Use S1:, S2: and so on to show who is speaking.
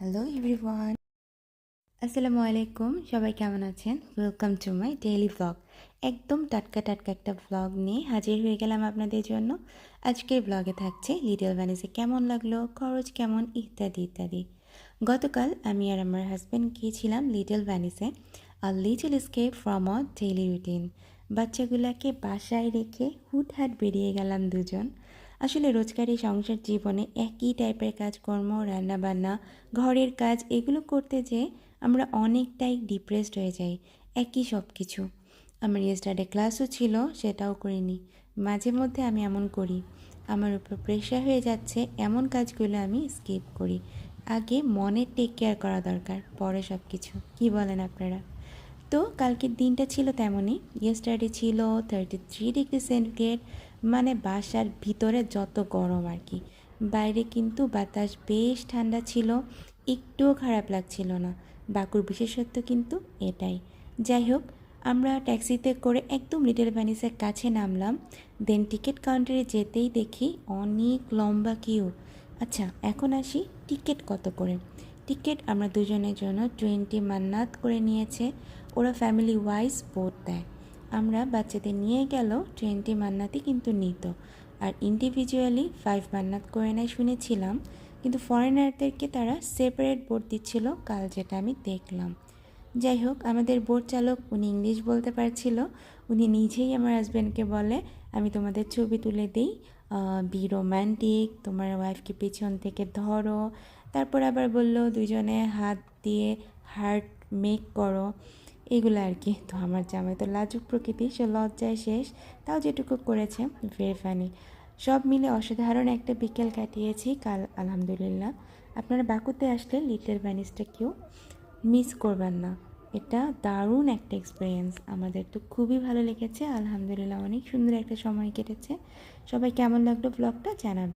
S1: Hello everyone, আসসালামু আলাইকুম। সবাই কেমন আছেন? Welcome to my daily vlog. একদম টাটকা টাটকা একটা ভ্লগ নিয়ে হাজির হয়ে গেলাম আপনাদের জন্য। আজকের ভ্লগে থাকছে লিটল ভ্যানিসে কেমন লাগলো, খরচ কেমন, ইত্যাদি ইত্যাদি। গতকাল আমি আর আমার হাজব্যান্ড গিয়েছিলাম লিটল ভ্যানিসে, আর little escape from a daily routine. বাচ্চাগুলোকে বাসায় রেখে হুটহাট বেরিয়ে গেলাম দুজন। আসলে রোজকার এই সংসার জীবনে একই টাইপের কাজকর্ম, রান্নাবান্না, ঘরের কাজ, এগুলো করতে যেয়ে আমরা অনেকটাই ডিপ্রেসড হয়ে যাই। একই সব কিছু। আমার ইয়েস্টারডে ক্লাসও ছিল, সেটাও করিনি। মাঝে মধ্যে আমি এমন করি, আমার উপর প্রেশার হয়ে যাচ্ছে, এমন কাজগুলো আমি স্কিপ করি। আগে মনের টেক কেয়ার করা দরকার, পরে সব কিছু। কী বলেন আপনারা? তো কালকের দিনটা ছিল তেমনই। ইয়েস্টারডে ছিল 33 ডিগ্রি সেন্টিগ্রেড, মানে বাসার ভিতরে যত গরম আর কি। বাইরে কিন্তু বাতাস বেশ ঠান্ডা ছিল, একটুও খারাপ লাগছিল না। বাকুর বিশেষত্ব কিন্তু এটাই। যাই হোক, আমরা ট্যাক্সিতে করে একদম লিটল ভ্যানিসের কাছে নামলাম। দেন টিকিট কাউন্টারে যেতেই দেখি অনেক লম্বা কিউ। আচ্ছা, এখন আসি টিকিট কত করে। টিকিট আমরা দুজনের জন্য 20 মান্নাত করে নিয়েছে। ওরা ফ্যামিলি ওয়াইজ বোর্ড দেয়। আমরা বাচ্চাদের নিয়ে গেলেও 20 মান্নাতই কিন্তু নিত, আর ইন্ডিভিজুয়ালি 5 মান্নাত করে নেয় শুনেছিলাম। কিন্তু ফরেনারদেরকে তারা সেপারেট বোর্ড দিচ্ছিল কাল, যেটা আমি দেখলাম। যাই হোক, আমাদের বোট চালক উনি ইংলিশ বলতে পারছিল। উনি নিজেই আমার হাজব্যান্ডকে বলে, আমি তোমাদের ছবি তুলে দিই, বি রোম্যান্টিক, তোমার ওয়াইফকে পিছন থেকে ধরো। তারপর আবার বলল দুজনে হাত দিয়ে হার্ট মেক করো, এগুলো আর কি। তো আমার জামাই তো লাজুক প্রকৃতি, সে লজ্জায় শেষ, তাও যেটুকু করেছে ভেরি ফানি। সব মিলে অসাধারণ একটা বিকেল কাটিয়েছি কাল, আলহামদুলিল্লাহ। আপনারা বাকুতে আসলে লিটল ভ্যানিসটা কেউ মিস করবেন না। এটা দারুণ একটা এক্সপিরিয়েন্স, আমাদের তো খুবই ভালো লেগেছে, আলহামদুলিল্লাহ। অনেক সুন্দর একটা সময় কেটেছে। সবাই কেমন লাগলো ব্লগটা জানাবেন।